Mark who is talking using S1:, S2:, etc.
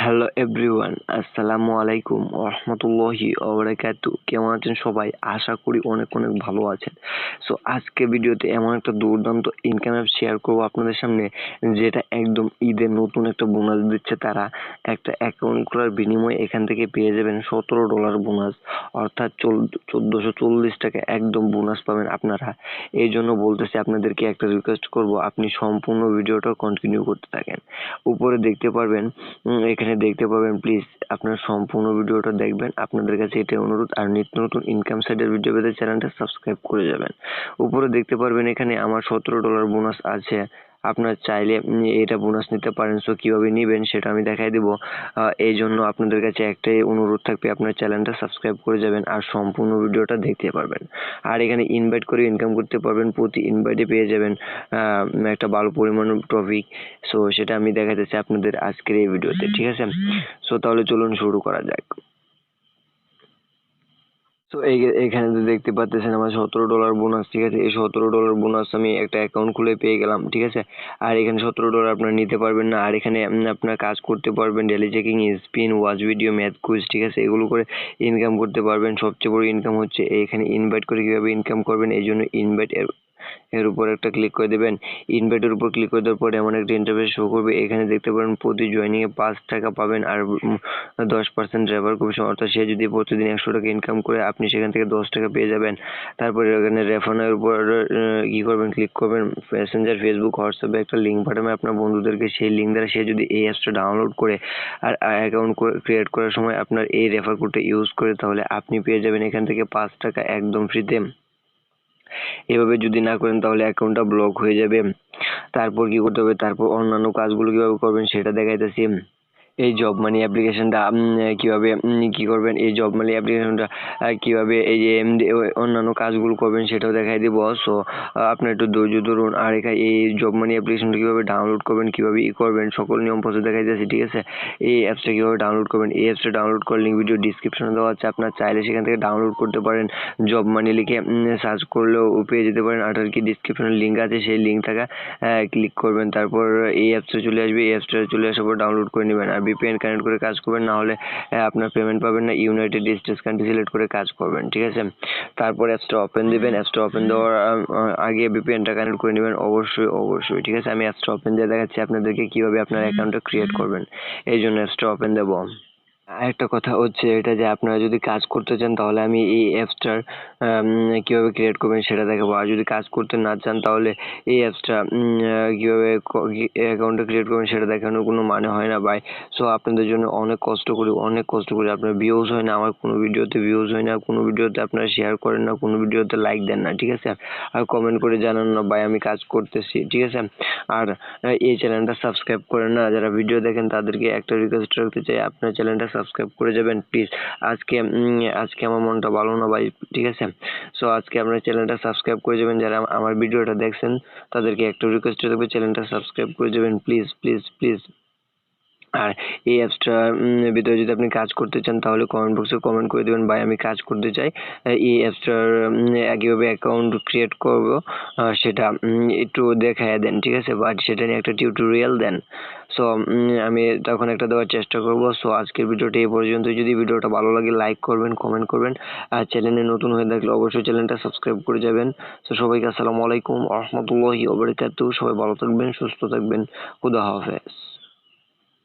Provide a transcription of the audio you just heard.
S1: Hello everyone, আসসালামু আলাইকুম রহমতুল্লাহি ওবারাকাতু। কেমন আছেন সবাই? আশা করি অনেক অনেক ভালো আছেন। সো আজকে ভিডিওতে এমন একটা দুর্দান্ত ইনকাম অ্যাপ শেয়ার করবো আপনাদের সামনে, যেটা একদম ঈদের নতুন একটা বোনাস দিচ্ছে তারা। একটা অ্যাকাউন্ট খোলার বিনিময়ে এখান থেকে পেয়ে যাবেন $17 বোনাস, অর্থাৎ 1440 টাকা একদম বোনাস পাবেন আপনারা। এই জন্য বলতেছি, আপনাদেরকে একটা রিকোয়েস্ট করব, আপনি সম্পূর্ণ ভিডিওটা কন্টিনিউ করতে থাকেন। উপরে দেখতে পারবেন, এখানে দেখতে পাবেন, প্লিজ আপনার সম্পূর্ণ ভিডিওটা দেখবেন। আপনাদের কাছে এটাই অনুরোধ। আর নিত্য নতুন ইনকাম সাইডের ভিডিও পেতে চ্যানেলটা সাবস্ক্রাইব করে যাবেন। উপরে দেখতে পারবেন এখানে আমার $17 বোনাস আছে। আপনার চাইলে এটা বোনাস নিতে পারেন। সো কিভাবে নেবেন সেটা আমি দেখাই দিব। এই জন্য আপনাদের কাছে একটাই অনুরোধ থাকবে, আপনার চ্যানেলটা সাবস্ক্রাইব করে যাবেন আর সম্পূর্ণ ভিডিওটা দেখতে পারবেন। আর এখানে ইনভাইট করে ইনকাম করতে পারবেন। প্রতি ইনভাইটে পেয়ে যাবেন একটা ভালো পরিমাণ টপিক। সো সেটা আমি দেখাতেছি আপনাদের আজকের এই ভিডিওতে, ঠিক আছে? সো তাহলে চলুন শুরু করা যাক। তো এখানে তো দেখতে পাচ্ছেন আমার $17 বোনাস, ঠিক আছে? এই $17 বোনাস আমি একটা অ্যাকাউন্ট খুলে পেয়ে গেলাম, ঠিক আছে? আর এখানে $17 আপনারা নিতে পারবেন না। আর এখানে আপনার কাজ করতে পারবেন, daily checking, spin, watch video, math quiz, ঠিক আছে? এগুলো করে ইনকাম করতে পারবেন। সবচেয়ে বড় ইনকাম হচ্ছে এখানে ইনভাইট করে কিভাবে ইনকাম করবেন। এই জন্য ইনভাইট এর উপর একটা ক্লিক করে দেবেন। ইনভাইটের উপর ক্লিক করে দেওয়ার পরে এমন একটা ইন্টারফেস শো করবে। এখানে দেখতে পারেন প্রতি জয়েনিংয়ে 5 টাকা পাবেন আর 10% রেফার কমিশন, অর্থাৎ সে যদি প্রতিদিন 100 টাকা ইনকাম করে আপনি সেখান থেকে 10 টাকা পেয়ে যাবেন। তারপরে এখানে রেফারের উপর কি করবেন, ক্লিক করবেন। মেসেঞ্জার, ফেসবুক, হোয়াটসঅ্যাপে একটা লিঙ্ক পাঠাবেন আপনার বন্ধুদেরকে। সেই লিঙ্ক দ্বারা সে যদি এই অ্যাপসটা ডাউনলোড করে আর অ্যাকাউন্ট ক্রিয়েট করার সময় আপনার এই রেফার কোডটা ইউজ করে, তাহলে আপনি পেয়ে যাবেন এখান থেকে 5 টাকা একদম ফ্রিতে। এভাবে যদি না করেন তাহলে অ্যাকাউন্টটা ব্লক হয়ে যাবে। তারপর কি করতে হবে, তারপর অন্যান্য কাজগুলো কিভাবে করবেন সেটা দেখাইতেছি। এই জব মানি অ্যাপ্লিকেশনটা কিভাবে কি করবেন, এই জব মানি অ্যাপ্লিকেশনটা কিভাবে এই যে অন্যান্য কাজগুলো করবেন সেটাও দেখাই দিব। সো আপনার একটু ধৈর্য ধরুন। আর এখানে এই জব মানি অ্যাপ্লিকেশনটা কিভাবে ডাউনলোড করবেন, কিভাবে করবেন, সকল নিয়ম প্রসেস দেখাই যাচ্ছে, ঠিক আছে? এই অ্যাপসটা কিভাবে ডাউনলোড করবেন, এই অ্যাপসটা ডাউনলোড করার লিঙ্ক ভিডিও ডিসক্রিপশনে দেওয়া আছে। আপনার চাইলে সেখান থেকে ডাউনলোড করতে পারেন। জব মানি লিখে সার্চ করলেও পেয়ে যেতে পারেন। আর কি ডিসক্রিপশনের লিঙ্ক আছে, সেই লিঙ্ক থাকা ক্লিক করবেন। তারপর এই অ্যাপসটা চলে আসবে। এই অ্যাপসটা চলে আসার পর ডাউনলোড করে নেবেন। আর VPN কানেক্ট করে কাজ করবেন, না হলে আপনার পেমেন্ট পাবেন না। ইউনাইটেড স্টেটস কান্ট্রি সিলেক্ট করে কাজ করবেন, ঠিক আছে? তারপর অ্যাপসটা ওপেন দিবেন। অ্যাপসটা ওপেন দেওয়ার আগে VPNটা কানেক্ট করে নেবেন অবশ্যই, ঠিক আছে? আমি অ্যাপসটা ওপেন দিয়ে দেখাচ্ছি আপনাদেরকে কিভাবে আপনার অ্যাকাউন্টটা ক্রিয়েট করবেন। এই জন্য অ্যাপসটা ওপেন দেবো। আরেকটা কথা হচ্ছে এটা যে, আপনারা যদি কাজ করতে চান তাহলে আমি এই অ্যাপসটার কীভাবে ক্রিয়েট করবেন সেটা দেখাবো। আর যদি কাজ করতে না চান তাহলে এই অ্যাপসটা কীভাবে অ্যাকাউন্টটা ক্রিয়েট করবেন সেটা দেখানোর কোনো মানে হয় না ভাই। সো আপনাদের জন্য অনেক কষ্ট করি, আপনার ভিউজ হয় না, আমার কোনো ভিডিওতে ভিউজ হয় না, কোনো ভিডিওতে আপনারা শেয়ার করেন না, কোনো ভিডিওতে লাইক দেন না, ঠিক আছে? আর কমেন্ট করে জানান না ভাই আমি কাজ করতেছি, ঠিক আছে? আর এই চ্যানেলটা সাবস্ক্রাইব করেন না যারা ভিডিও দেখেন, তাদেরকে একটা রিকোয়েস্ট রাখতে চাই, আপনার চ্যানেলটা সাবস্ক্রাইব করে যাবেন প্লিজ। আজকে আমার মনটা ভালো না ভাই, ঠিক আছে? সো আজকে আপনার চ্যানেলটা সাবস্ক্রাইব করে যাবেন। যারা আমার ভিডিওটা দেখছেন তাদেরকে একটা রিকোয়েস্ট থাকবে, চ্যানেলটা সাবস্ক্রাইব করে যাবেন প্লিজ প্লিজ প্লিজ। আর এই অ্যাপসটার ভিতরে যদি আপনি কাজ করতে চান তাহলে কমেন্ট বক্সে কমেন্ট করে দেবেন, ভাই আমি কাজ করতে চাই। এই অ্যাপসটার কীভাবে অ্যাকাউন্ট ক্রিয়েট করব সেটা একটু দেখাইয়া দেন, ঠিক আছে? বাট সেটা নিয়ে একটা টিউটোরিয়াল দেন। সো আমি তখন একটা দেওয়ার চেষ্টা করব। সো আজকের ভিডিওটা এই পর্যন্ত। যদি ভিডিওটা ভালো লাগে লাইক করবেন, কমেন্ট করবেন। আর চ্যানেলে নতুন হয়ে থাকলে অবশ্যই চ্যানেলটা সাবস্ক্রাইব করে যাবেন। সো সবাইকে আসসালামু আলাইকুম রহমতুল্লাহি ওয়া বারাকাতুহু। সবাই ভালো থাকবেন, সুস্থ থাকবেন। খুদা হাফেজ।